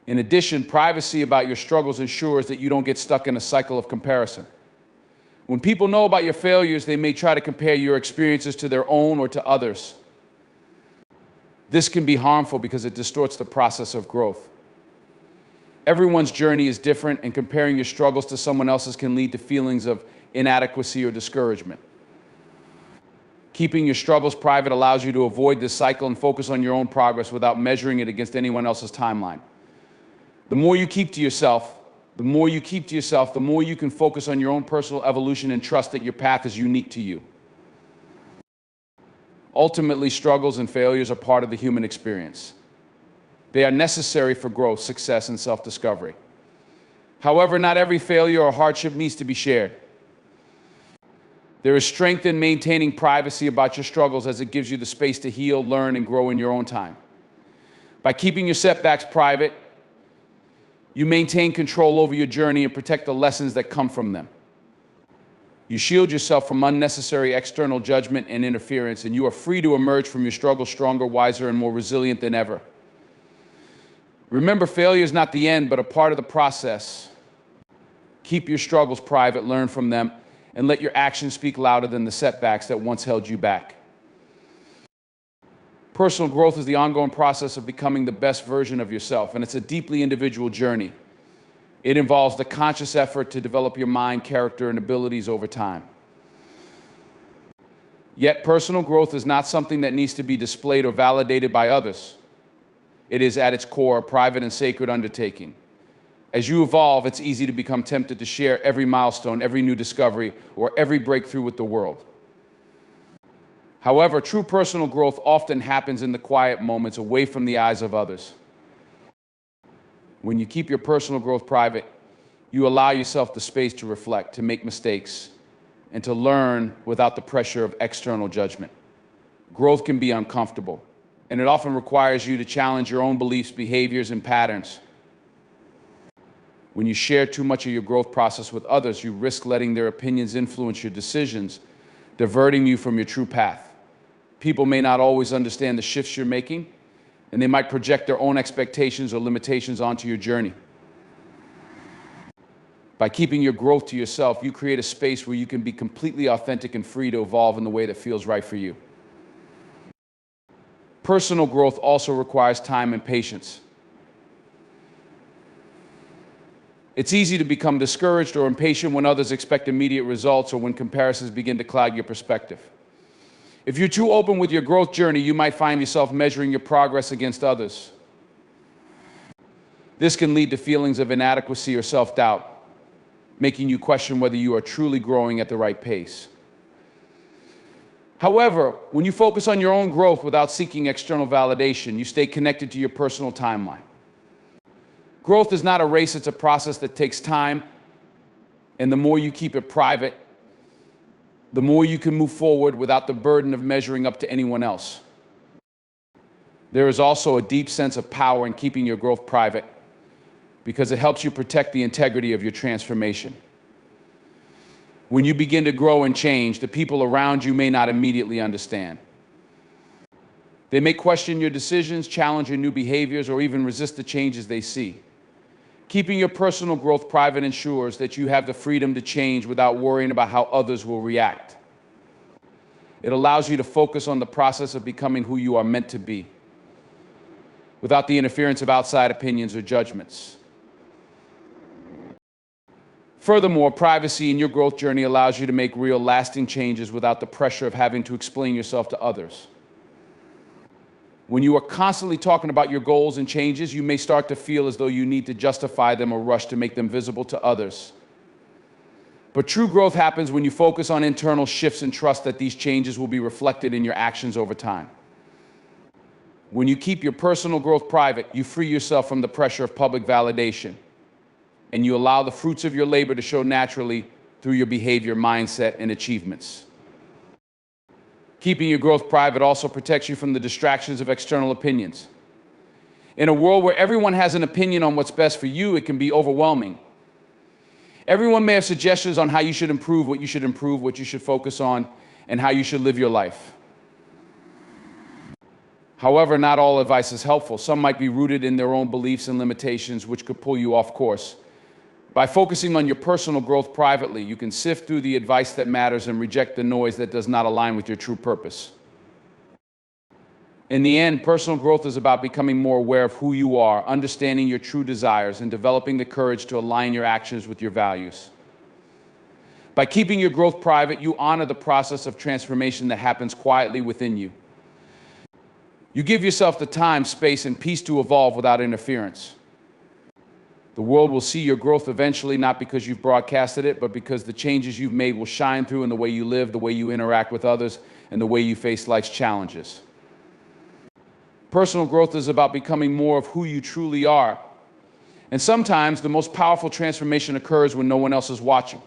In addition, privacy about your struggles ensures that you don't get stuck in a cycle of comparison. When people know about your failures, they may try to compare your experiences to their own or to others. This can be harmful because it distorts the process of growth. Everyone's journey is different, and comparing your struggles to someone else's can lead to feelings of inadequacy or discouragement. Keeping your struggles private allows you to avoid this cycle and focus on your own progress without measuring it against anyone else's timeline. The more you keep to yourself, the more you can focus on your own personal evolution and trust that your path is unique to you. Ultimately, struggles and failures are part of the human experience. They are necessary for growth, success, and self-discovery. However, not every failure or hardship needs to be shared. There is strength in maintaining privacy about your struggles, as it gives you the space to heal, learn, and grow in your own time. By keeping your setbacks private, you maintain control over your journey and protect the lessons that come from them. You shield yourself from unnecessary external judgment and interference, and you are free to emerge from your struggle stronger, wiser, and more resilient than ever. Remember, failure is not the end, but a part of the process. Keep your struggles private, learn from them, and let your actions speak louder than the setbacks that once held you back. Personal growth is the ongoing process of becoming the best version of yourself, and it's a deeply individual journey. It involves the conscious effort to develop your mind, character, and abilities over time. Yet, personal growth is not something that needs to be displayed or validated by others. It is, at its core, a private and sacred undertaking. As you evolve, it's easy to become tempted to share every milestone, every new discovery, or every breakthrough with the world. However, true personal growth often happens in the quiet moments, away from the eyes of others. When you keep your personal growth private, you allow yourself the space to reflect, to make mistakes, and to learn without the pressure of external judgment. Growth can be uncomfortable, and it often requires you to challenge your own beliefs, behaviors, and patterns. When you share too much of your growth process with others, you risk letting their opinions influence your decisions, diverting you from your true path. People may not always understand the shifts you're making, and they might project their own expectations or limitations onto your journey. By keeping your growth to yourself, you create a space where you can be completely authentic and free to evolve in the way that feels right for you. Personal growth also requires time and patience. It's easy to become discouraged or impatient when others expect immediate results or when comparisons begin to cloud your perspective. If you're too open with your growth journey, you might find yourself measuring your progress against others. This can lead to feelings of inadequacy or self-doubt, making you question whether you are truly growing at the right pace. However, when you focus on your own growth without seeking external validation, you stay connected to your personal timeline. Growth is not a race, it's a process that takes time, and the more you keep it private, the more you can move forward without the burden of measuring up to anyone else. There is also a deep sense of power in keeping your growth private because it helps you protect the integrity of your transformation. When you begin to grow and change, the people around you may not immediately understand. They may question your decisions, challenge your new behaviors, or even resist the changes they see. Keeping your personal growth private ensures that you have the freedom to change without worrying about how others will react. It allows you to focus on the process of becoming who you are meant to be, without the interference of outside opinions or judgments. Furthermore, privacy in your growth journey allows you to make real, lasting changes without the pressure of having to explain yourself to others. When you are constantly talking about your goals and changes, you may start to feel as though you need to justify them or rush to make them visible to others. But true growth happens when you focus on internal shifts and trust that these changes will be reflected in your actions over time. When you keep your personal growth private, you free yourself from the pressure of public validation, and you allow the fruits of your labor to show naturally through your behavior, mindset, and achievements. Keeping your growth private also protects you from the distractions of external opinions. In a world where everyone has an opinion on what's best for you, it can be overwhelming. Everyone may have suggestions on how you should improve, what you should focus on, and how you should live your life. However, not all advice is helpful. Some might be rooted in their own beliefs and limitations, which could pull you off course. By focusing on your personal growth privately, you can sift through the advice that matters and reject the noise that does not align with your true purpose. In the end, personal growth is about becoming more aware of who you are, understanding your true desires, and developing the courage to align your actions with your values. By keeping your growth private, you honor the process of transformation that happens quietly within you. You give yourself the time, space, and peace to evolve without interference. The world will see your growth eventually, not because you've broadcasted it, but because the changes you've made will shine through in the way you live, the way you interact with others, and the way you face life's challenges. Personal growth is about becoming more of who you truly are. And sometimes the most powerful transformation occurs when no one else is watching.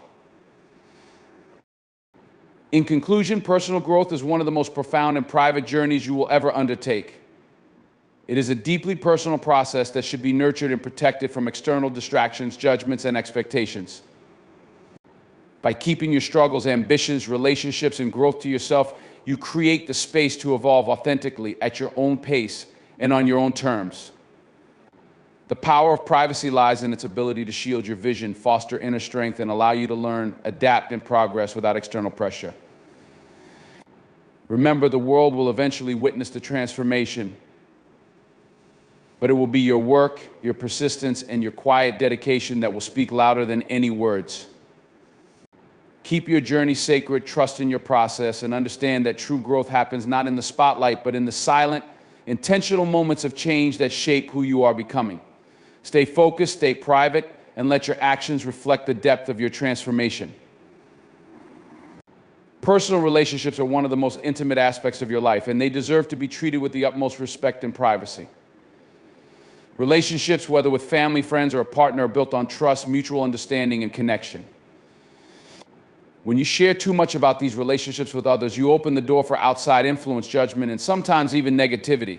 In conclusion, personal growth is one of the most profound and private journeys you will ever undertake. It is a deeply personal process that should be nurtured and protected from external distractions, judgments, and expectations. By keeping your struggles, ambitions, relationships, and growth to yourself, you create the space to evolve authentically at your own pace and on your own terms. The power of privacy lies in its ability to shield your vision, foster inner strength, and allow you to learn, adapt, and progress without external pressure. Remember, the world will eventually witness the transformation, but it will be your work, your persistence, and your quiet dedication that will speak louder than any words. Keep your journey sacred, trust in your process, and understand that true growth happens not in the spotlight, but in the silent, intentional moments of change that shape who you are becoming. Stay focused, stay private, and let your actions reflect the depth of your transformation. Personal relationships are one of the most intimate aspects of your life, and they deserve to be treated with the utmost respect and privacy. Relationships, whether with family, friends, or a partner, are built on trust, mutual understanding, and connection. When you share too much about these relationships with others, you open the door for outside influence, judgment, and sometimes even negativity.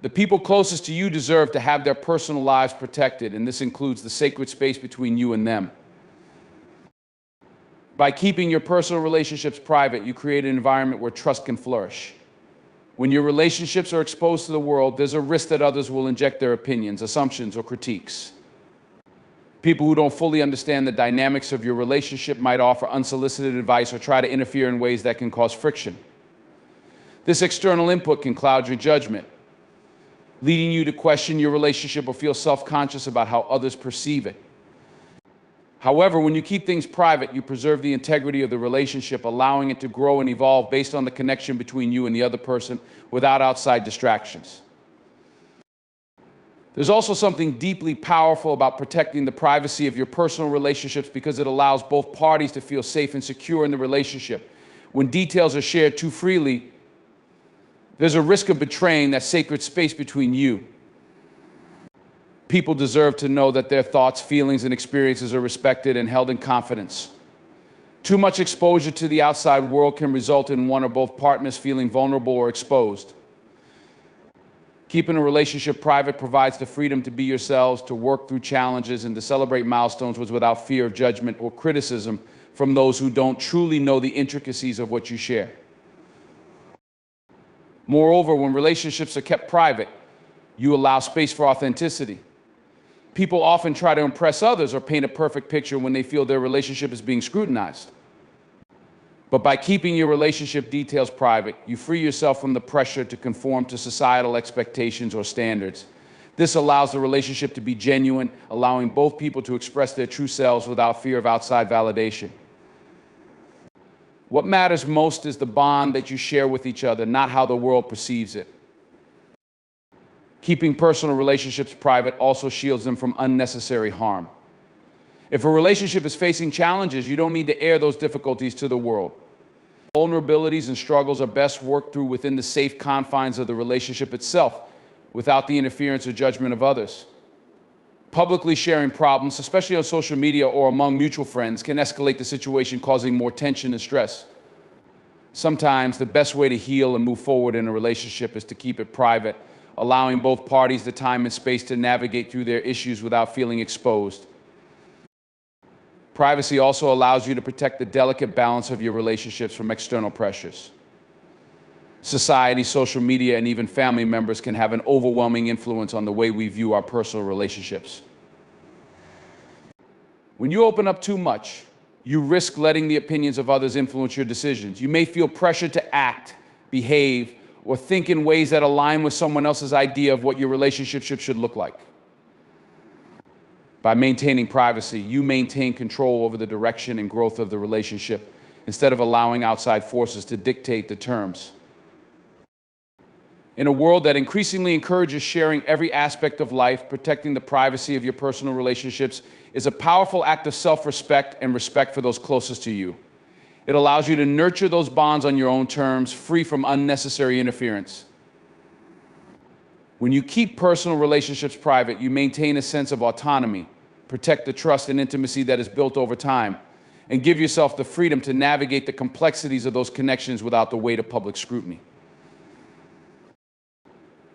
The people closest to you deserve to have their personal lives protected, and this includes the sacred space between you and them. By keeping your personal relationships private, you create an environment where trust can flourish. When your relationships are exposed to the world, there's a risk that others will inject their opinions, assumptions, or critiques. People who don't fully understand the dynamics of your relationship might offer unsolicited advice or try to interfere in ways that can cause friction. This external input can cloud your judgment, leading you to question your relationship or feel self-conscious about how others perceive it. However, when you keep things private, you preserve the integrity of the relationship, allowing it to grow and evolve based on the connection between you and the other person without outside distractions. There's also something deeply powerful about protecting the privacy of your personal relationships because it allows both parties to feel safe and secure in the relationship. When details are shared too freely, there's a risk of betraying that sacred space between you. People deserve to know that their thoughts, feelings, and experiences are respected and held in confidence. Too much exposure to the outside world can result in one or both partners feeling vulnerable or exposed. Keeping a relationship private provides the freedom to be yourselves, to work through challenges, and to celebrate milestones without fear of judgment or criticism from those who don't truly know the intricacies of what you share. Moreover, when relationships are kept private, you allow space for authenticity. People often try to impress others or paint a perfect picture when they feel their relationship is being scrutinized. But by keeping your relationship details private, you free yourself from the pressure to conform to societal expectations or standards. This allows the relationship to be genuine, allowing both people to express their true selves without fear of outside validation. What matters most is the bond that you share with each other, not how the world perceives it. Keeping personal relationships private also shields them from unnecessary harm. If a relationship is facing challenges, you don't need to air those difficulties to the world. Vulnerabilities and struggles are best worked through within the safe confines of the relationship itself, without the interference or judgment of others. Publicly sharing problems, especially on social media or among mutual friends, can escalate the situation, causing more tension and stress. Sometimes the best way to heal and move forward in a relationship is to keep it private, allowing both parties the time and space to navigate through their issues without feeling exposed. Privacy also allows you to protect the delicate balance of your relationships from external pressures. Society, social media, and even family members can have an overwhelming influence on the way we view our personal relationships. When you open up too much, you risk letting the opinions of others influence your decisions. You may feel pressure to act, behave, or think in ways that align with someone else's idea of what your relationship should look like. By maintaining privacy, you maintain control over the direction and growth of the relationship instead of allowing outside forces to dictate the terms. In a world that increasingly encourages sharing every aspect of life, protecting the privacy of your personal relationships is a powerful act of self-respect and respect for those closest to you. It allows you to nurture those bonds on your own terms, free from unnecessary interference. When you keep personal relationships private, you maintain a sense of autonomy, protect the trust and intimacy that is built over time, and give yourself the freedom to navigate the complexities of those connections without the weight of public scrutiny.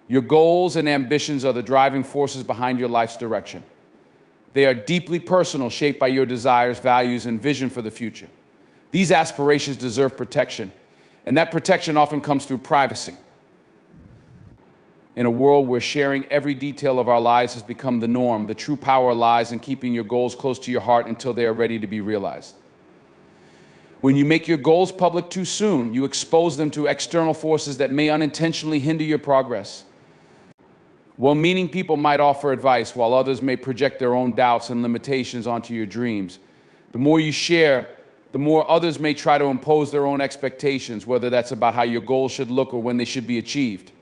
Your goals and ambitions are the driving forces behind your life's direction. They are deeply personal, shaped by your desires, values, and vision for the future. These aspirations deserve protection, and that protection often comes through privacy. In a world where sharing every detail of our lives has become the norm, the true power lies in keeping your goals close to your heart until they are ready to be realized. When you make your goals public too soon, you expose them to external forces that may unintentionally hinder your progress. Well-meaning people might offer advice, while others may project their own doubts and limitations onto your dreams. The more you share, the more others may try to impose their own expectations, whether that's about how your goals should look or when they should be achieved.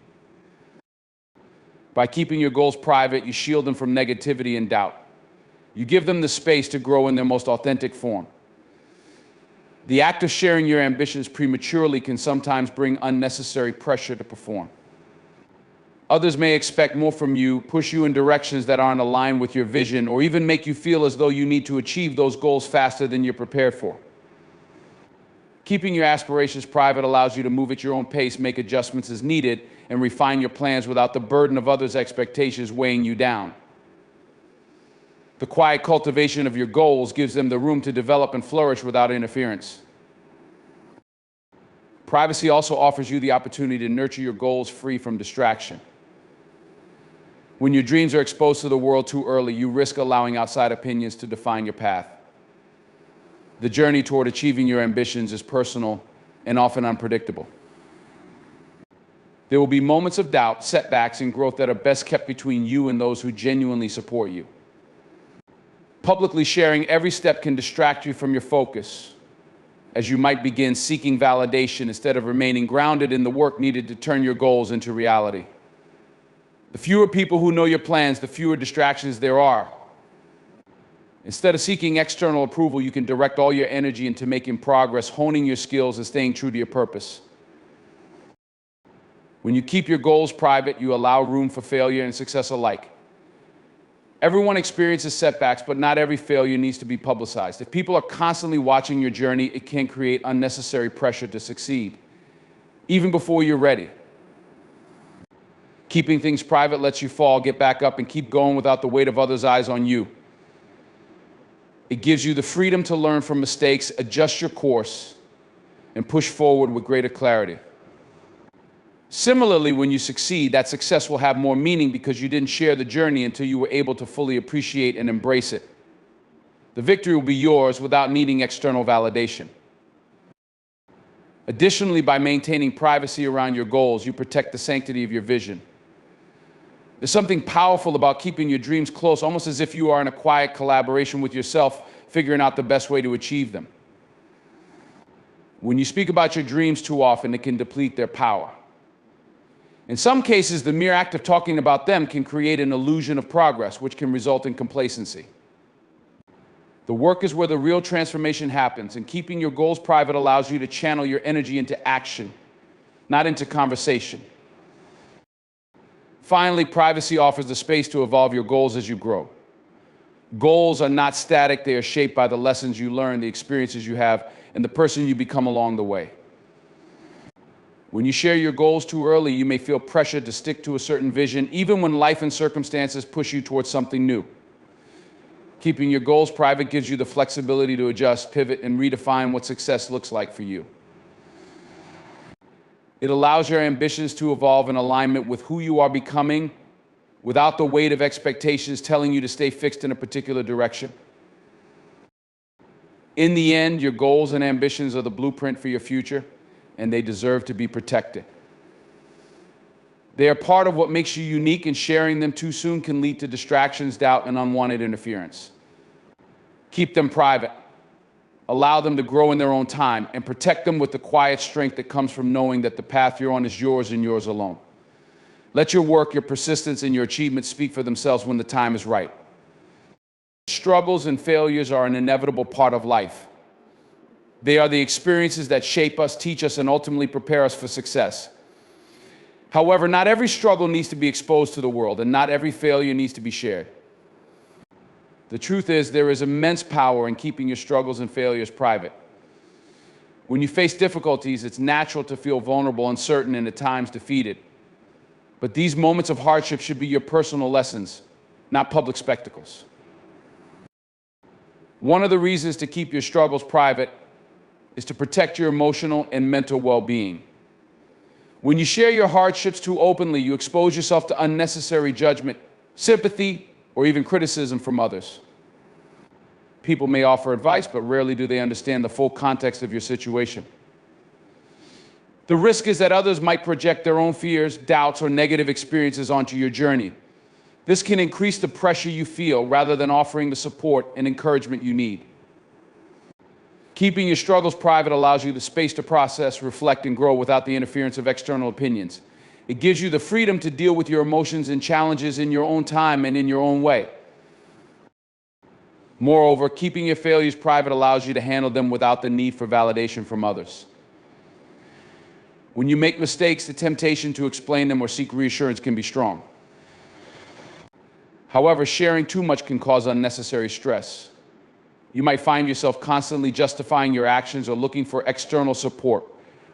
By keeping your goals private, you shield them from negativity and doubt. You give them the space to grow in their most authentic form. The act of sharing your ambitions prematurely can sometimes bring unnecessary pressure to perform. Others may expect more from you, push you in directions that aren't aligned with your vision, or even make you feel as though you need to achieve those goals faster than you're prepared for. Keeping your aspirations private allows you to move at your own pace, make adjustments as needed, and refine your plans without the burden of others' expectations weighing you down. The quiet cultivation of your goals gives them the room to develop and flourish without interference. Privacy also offers you the opportunity to nurture your goals free from distraction. When your dreams are exposed to the world too early, you risk allowing outside opinions to define your path. The journey toward achieving your ambitions is personal and often unpredictable. There will be moments of doubt, setbacks, and growth that are best kept between you and those who genuinely support you. Publicly sharing every step can distract you from your focus, as you might begin seeking validation instead of remaining grounded in the work needed to turn your goals into reality. The fewer people who know your plans, the fewer distractions there are. Instead of seeking external approval, you can direct all your energy into making progress, honing your skills, and staying true to your purpose. When you keep your goals private, you allow room for failure and success alike. Everyone experiences setbacks, but not every failure needs to be publicized. If people are constantly watching your journey, it can create unnecessary pressure to succeed, even before you're ready. Keeping things private lets you fall, get back up, and keep going without the weight of others' eyes on you. It gives you the freedom to learn from mistakes, adjust your course, and push forward with greater clarity. Similarly, when you succeed, that success will have more meaning because you didn't share the journey until you were able to fully appreciate and embrace it. The victory will be yours without needing external validation. Additionally, by maintaining privacy around your goals, you protect the sanctity of your vision. There's something powerful about keeping your dreams close, almost as if you are in a quiet collaboration with yourself, figuring out the best way to achieve them. When you speak about your dreams too often, it can deplete their power. In some cases, the mere act of talking about them can create an illusion of progress, which can result in complacency. The work is where the real transformation happens, and keeping your goals private allows you to channel your energy into action, not into conversation. Finally, privacy offers the space to evolve your goals as you grow. Goals are not static. They are shaped by the lessons you learn, the experiences you have, and the person you become along the way. When you share your goals too early, you may feel pressured to stick to a certain vision, even when life and circumstances push you towards something new. Keeping your goals private gives you the flexibility to adjust, pivot, and redefine what success looks like for you. It allows your ambitions to evolve in alignment with who you are becoming without the weight of expectations telling you to stay fixed in a particular direction. In the end, your goals and ambitions are the blueprint for your future, and they deserve to be protected. They are part of what makes you unique, and sharing them too soon can lead to distractions, doubt, and unwanted interference. Keep them private. Allow them to grow in their own time, and protect them with the quiet strength that comes from knowing that the path you're on is yours and yours alone. Let your work, your persistence, and your achievements speak for themselves when the time is right. Struggles and failures are an inevitable part of life. They are the experiences that shape us, teach us, and ultimately prepare us for success. However, not every struggle needs to be exposed to the world, and not every failure needs to be shared. The truth is, there is immense power in keeping your struggles and failures private. When you face difficulties, it's natural to feel vulnerable, uncertain, and at times defeated. But these moments of hardship should be your personal lessons, not public spectacles. One of the reasons to keep your struggles private is to protect your emotional and mental well-being. When you share your hardships too openly, you expose yourself to unnecessary judgment, sympathy, or even criticism from others. People may offer advice, but rarely do they understand the full context of your situation. The risk is that others might project their own fears, doubts, or negative experiences onto your journey. This can increase the pressure you feel rather than offering the support and encouragement you need. Keeping your struggles private allows you the space to process, reflect, and grow without the interference of external opinions. It gives you the freedom to deal with your emotions and challenges in your own time and in your own way. Moreover, keeping your failures private allows you to handle them without the need for validation from others. When you make mistakes, the temptation to explain them or seek reassurance can be strong. However, sharing too much can cause unnecessary stress. You might find yourself constantly justifying your actions or looking for external support,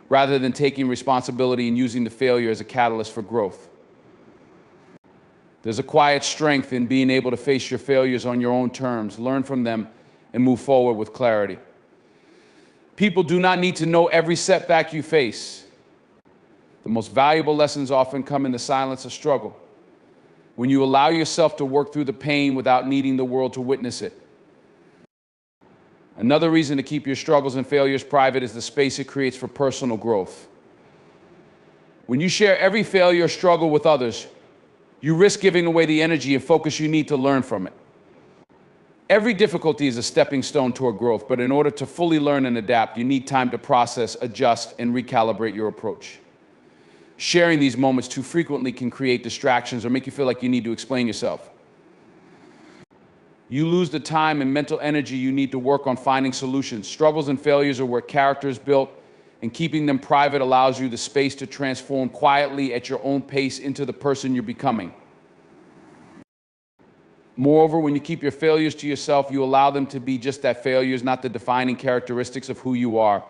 rather than taking responsibility and using the failure as a catalyst for growth. There's a quiet strength in being able to face your failures on your own terms, learn from them, and move forward with clarity. People do not need to know every setback you face. The most valuable lessons often come in the silence of struggle, when you allow yourself to work through the pain without needing the world to witness it. Another reason to keep your struggles and failures private is the space it creates for personal growth. When you share every failure or struggle with others, you risk giving away the energy and focus you need to learn from it. Every difficulty is a stepping stone toward growth, but in order to fully learn and adapt, you need time to process, adjust, and recalibrate your approach. Sharing these moments too frequently can create distractions or make you feel like you need to explain yourself. You lose the time and mental energy you need to work on finding solutions. Struggles and failures are where character is built, and keeping them private allows you the space to transform quietly at your own pace into the person you're becoming. Moreover, when you keep your failures to yourself, you allow them to be just that, failures, not the defining characteristics of who you are.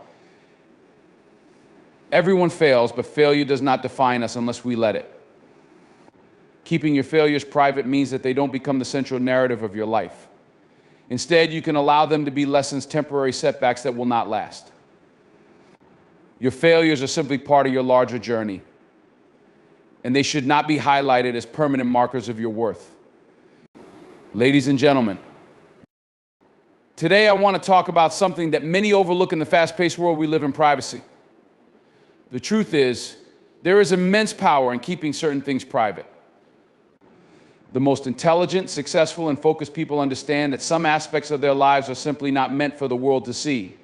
Everyone fails, but failure does not define us unless we let it. Keeping your failures private means that they don't become the central narrative of your life. Instead, you can allow them to be lessons, temporary setbacks that will not last. Your failures are simply part of your larger journey, and they should not be highlighted as permanent markers of your worth. Ladies and gentlemen, today I want to talk about something that many overlook in the fast-paced world we live in: privacy. The truth is, there is immense power in keeping certain things private. The most intelligent, successful, and focused people understand that some aspects of their lives are simply not meant for the world to see.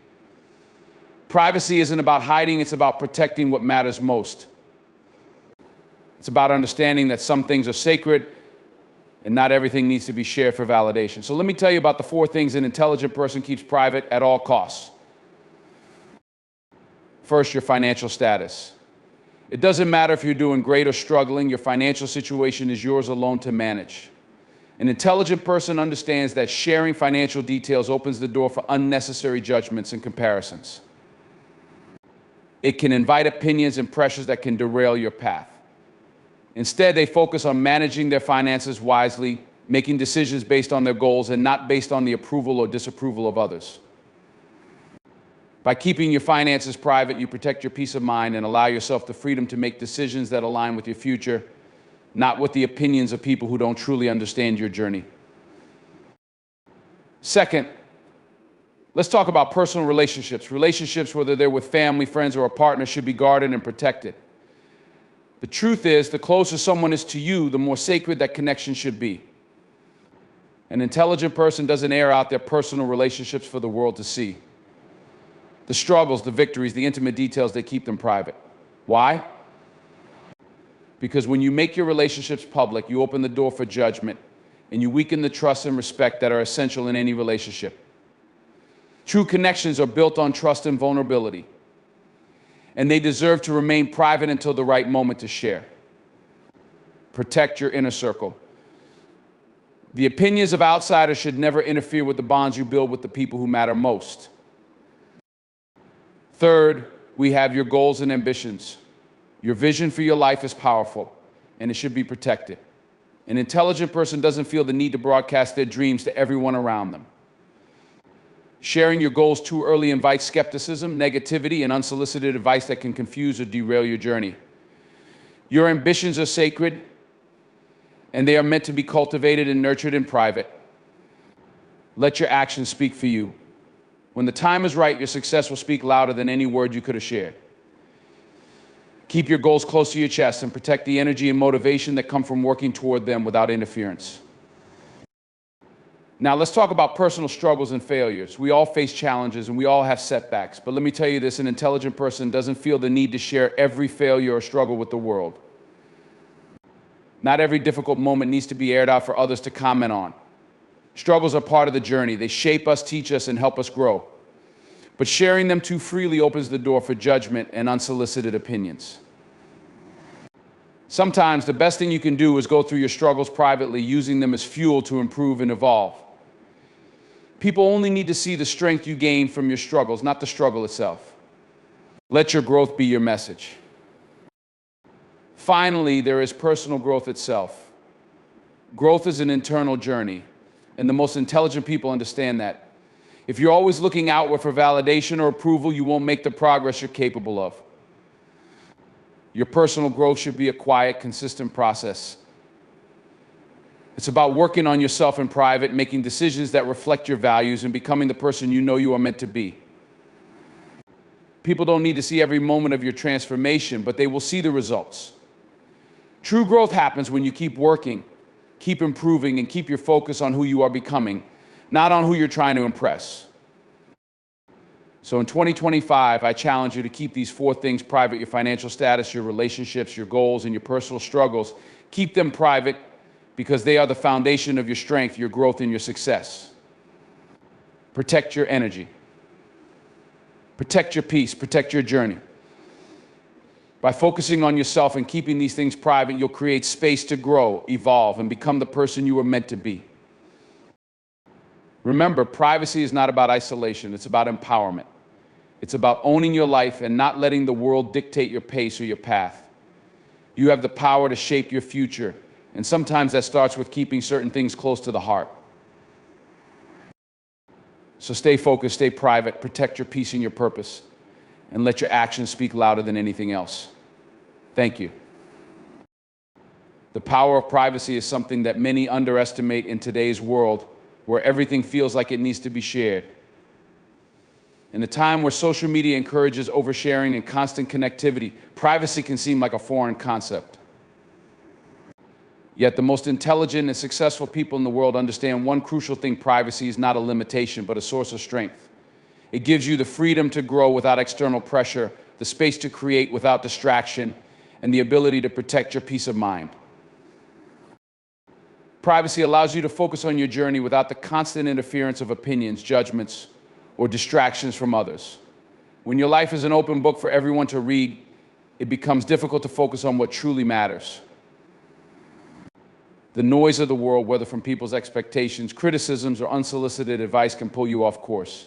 Privacy isn't about hiding, it's about protecting what matters most. It's about understanding that some things are sacred and not everything needs to be shared for validation. So let me tell you about the 4 things an intelligent person keeps private at all costs. First, your financial status. It doesn't matter if you're doing great or struggling, your financial situation is yours alone to manage. An intelligent person understands that sharing financial details opens the door for unnecessary judgments and comparisons. It can invite opinions and pressures that can derail your path. Instead, they focus on managing their finances wisely, making decisions based on their goals and not based on the approval or disapproval of others. By keeping your finances private, you protect your peace of mind and allow yourself the freedom to make decisions that align with your future, not with the opinions of people who don't truly understand your journey. Second, let's talk about personal relationships. Relationships, whether they're with family, friends, or a partner, should be guarded and protected. The truth is, the closer someone is to you, the more sacred that connection should be. An intelligent person doesn't air out their personal relationships for the world to see. The struggles, the victories, the intimate details, they keep them private. Why? Because when you make your relationships public, you open the door for judgment, and you weaken the trust and respect that are essential in any relationship. True connections are built on trust and vulnerability, and they deserve to remain private until the right moment to share. Protect your inner circle. The opinions of outsiders should never interfere with the bonds you build with the people who matter most. Third, we have your goals and ambitions. Your vision for your life is powerful, and it should be protected. An intelligent person doesn't feel the need to broadcast their dreams to everyone around them. Sharing your goals too early invites skepticism, negativity, and unsolicited advice that can confuse or derail your journey. Your ambitions are sacred, and they are meant to be cultivated and nurtured in private. Let your actions speak for you. When the time is right, your success will speak louder than any word you could have shared. Keep your goals close to your chest and protect the energy and motivation that come from working toward them without interference. Now, let's talk about personal struggles and failures. We all face challenges and we all have setbacks, but let me tell you this, an intelligent person doesn't feel the need to share every failure or struggle with the world. Not every difficult moment needs to be aired out for others to comment on. Struggles are part of the journey. They shape us, teach us, and help us grow. But sharing them too freely opens the door for judgment and unsolicited opinions. Sometimes the best thing you can do is go through your struggles privately, using them as fuel to improve and evolve. People only need to see the strength you gain from your struggles, not the struggle itself. Let your growth be your message. Finally, there is personal growth itself. Growth is an internal journey, and the most intelligent people understand that. If you're always looking outward for validation or approval, you won't make the progress you're capable of. Your personal growth should be a quiet, consistent process. It's about working on yourself in private, making decisions that reflect your values, and becoming the person you know you are meant to be. People don't need to see every moment of your transformation, but they will see the results. True growth happens when you keep working, keep improving, and keep your focus on who you are becoming, not on who you're trying to impress. So in 2025, I challenge you to keep these 4 things private: your financial status, your relationships, your goals, and your personal struggles. Keep them private because they are the foundation of your strength, your growth, and your success. Protect your energy. Protect your peace. Protect your journey. By focusing on yourself and keeping these things private, you'll create space to grow, evolve, and become the person you were meant to be. Remember, privacy is not about isolation. It's about empowerment. It's about owning your life and not letting the world dictate your pace or your path. You have the power to shape your future, and sometimes that starts with keeping certain things close to the heart. So stay focused, stay private, protect your peace and your purpose, and let your actions speak louder than anything else. Thank you. The power of privacy is something that many underestimate in today's world, where everything feels like it needs to be shared. In a time where social media encourages oversharing and constant connectivity, privacy can seem like a foreign concept. Yet the most intelligent and successful people in the world understand one crucial thing: privacy is not a limitation, but a source of strength. It gives you the freedom to grow without external pressure, the space to create without distraction, and the ability to protect your peace of mind. Privacy allows you to focus on your journey without the constant interference of opinions, judgments, or distractions from others. When your life is an open book for everyone to read, it becomes difficult to focus on what truly matters. The noise of the world, whether from people's expectations, criticisms, or unsolicited advice, can pull you off course.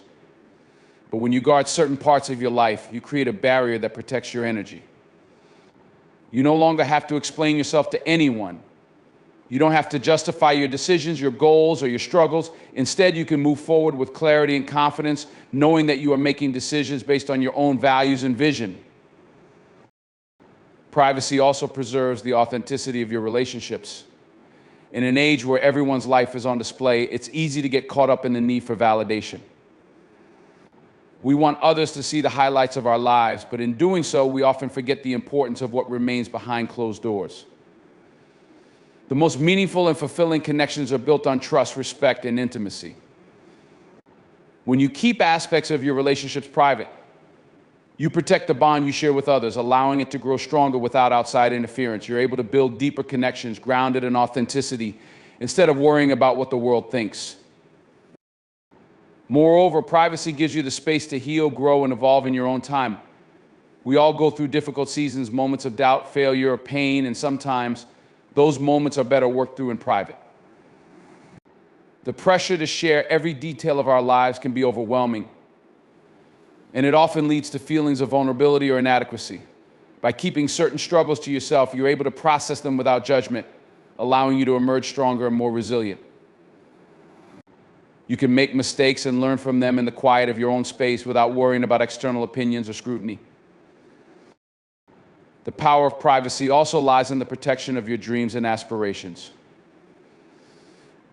But when you guard certain parts of your life, you create a barrier that protects your energy. You no longer have to explain yourself to anyone You don't have to justify your decisions, your goals, or your struggles. Instead, you can move forward with clarity and confidence, knowing that you are making decisions based on your own values and vision. Privacy also preserves the authenticity of your relationships. In an age where everyone's life is on display, it's easy to get caught up in the need for validation. We want others to see the highlights of our lives, but in doing so, we often forget the importance of what remains behind closed doors. The most meaningful and fulfilling connections are built on trust, respect, and intimacy. When you keep aspects of your relationships private, you protect the bond you share with others, allowing it to grow stronger without outside interference. You're able to build deeper connections grounded in authenticity instead of worrying about what the world thinks. Moreover, privacy gives you the space to heal, grow, and evolve in your own time. We all go through difficult seasons, moments of doubt, failure, pain, and sometimes those moments are better worked through in private. The pressure to share every detail of our lives can be overwhelming, and it often leads to feelings of vulnerability or inadequacy. By keeping certain struggles to yourself, you're able to process them without judgment, allowing you to emerge stronger and more resilient. You can make mistakes and learn from them in the quiet of your own space without worrying about external opinions or scrutiny. The power of privacy also lies in the protection of your dreams and aspirations.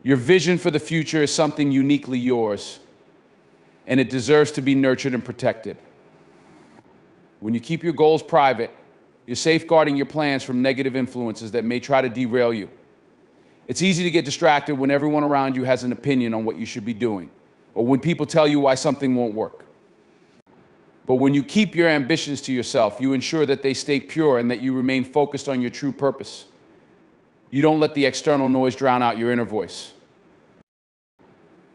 Your vision for the future is something uniquely yours, and it deserves to be nurtured and protected. When you keep your goals private, you're safeguarding your plans from negative influences that may try to derail you. It's easy to get distracted when everyone around you has an opinion on what you should be doing, or when people tell you why something won't work. But when you keep your ambitions to yourself, you ensure that they stay pure and that you remain focused on your true purpose. You don't let the external noise drown out your inner voice.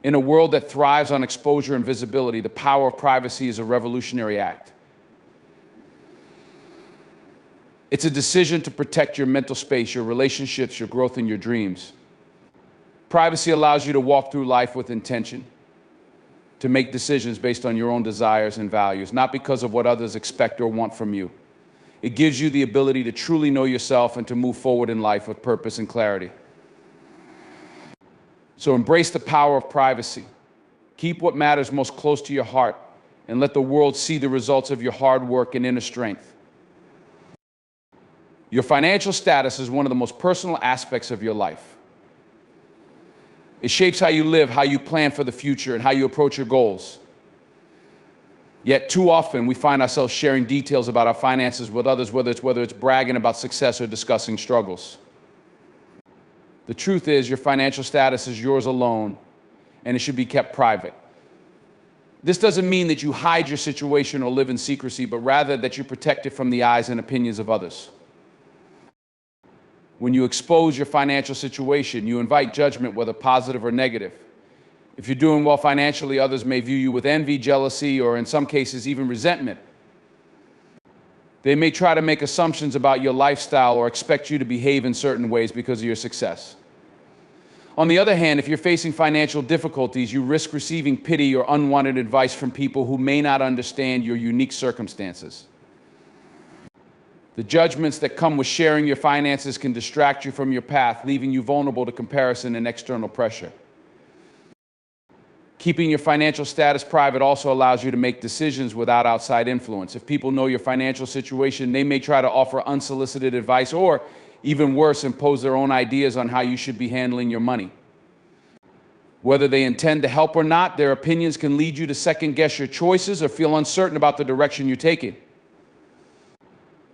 In a world that thrives on exposure and visibility, the power of privacy is a revolutionary act. It's a decision to protect your mental space, your relationships, your growth, and your dreams. Privacy allows you to walk through life with intention, to make decisions based on your own desires and values, not because of what others expect or want from you. It gives you the ability to truly know yourself and to move forward in life with purpose and clarity. So embrace the power of privacy. Keep what matters most close to your heart and let the world see the results of your hard work and inner strength. Your financial status is one of the most personal aspects of your life. It shapes how you live, how you plan for the future, and how you approach your goals. Yet too often we find ourselves sharing details about our finances with others, whether it's bragging about success or discussing struggles. The truth is, your financial status is yours alone, and it should be kept private. This doesn't mean that you hide your situation or live in secrecy, but rather that you protect it from the eyes and opinions of others. When you expose your financial situation, you invite judgment, whether positive or negative. If you're doing well financially, others may view you with envy, jealousy, or in some cases, even resentment. They may try to make assumptions about your lifestyle or expect you to behave in certain ways because of your success. On the other hand, if you're facing financial difficulties, you risk receiving pity or unwanted advice from people who may not understand your unique circumstances. The judgments that come with sharing your finances can distract you from your path, leaving you vulnerable to comparison and external pressure. Keeping your financial status private also allows you to make decisions without outside influence. If people know your financial situation, they may try to offer unsolicited advice or, even worse, impose their own ideas on how you should be handling your money. Whether they intend to help or not, their opinions can lead you to second-guess your choices or feel uncertain about the direction you're taking.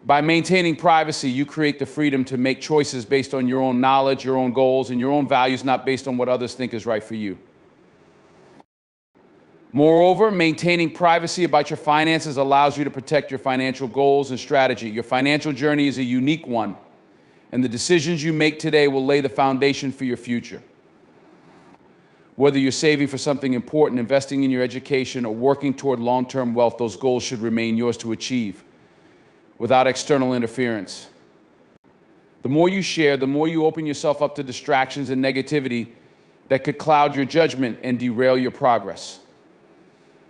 By maintaining privacy, you create the freedom to make choices based on your own knowledge, your own goals, and your own values, not based on what others think is right for you. Moreover, maintaining privacy about your finances allows you to protect your financial goals and strategy. Your financial journey is a unique one, and the decisions you make today will lay the foundation for your future. Whether you're saving for something important, investing in your education, or working toward long-term wealth, those goals should remain yours to achieve, without external interference. The more you share, the more you open yourself up to distractions and negativity that could cloud your judgment and derail your progress.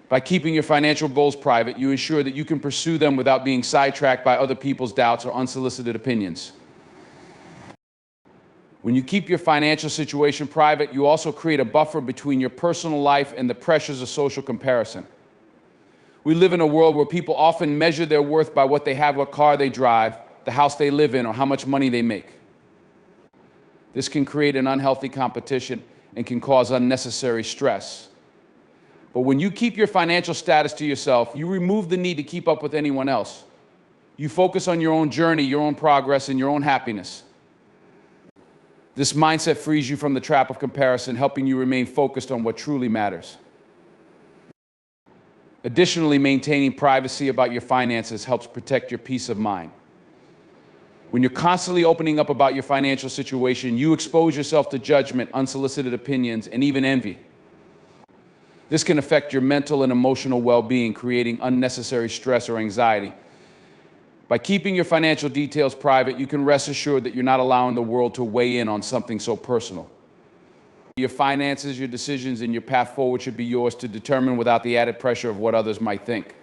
By keeping your financial goals private, you ensure that you can pursue them without being sidetracked by other people's doubts or unsolicited opinions. When you keep your financial situation private, you also create a buffer between your personal life and the pressures of social comparison. We live in a world where people often measure their worth by what they have, what car they drive, the house they live in, or how much money they make. This can create an unhealthy competition and can cause unnecessary stress. But when you keep your financial status to yourself, you remove the need to keep up with anyone else. You focus on your own journey, your own progress, and your own happiness. This mindset frees you from the trap of comparison, helping you remain focused on what truly matters. Additionally, maintaining privacy about your finances helps protect your peace of mind. When you're constantly opening up about your financial situation, you expose yourself to judgment, unsolicited opinions, and even envy. This can affect your mental and emotional well-being, creating unnecessary stress or anxiety. By keeping your financial details private, you can rest assured that you're not allowing the world to weigh in on something so personal. Your finances, your decisions, and your path forward should be yours to determine without the added pressure of what others might think.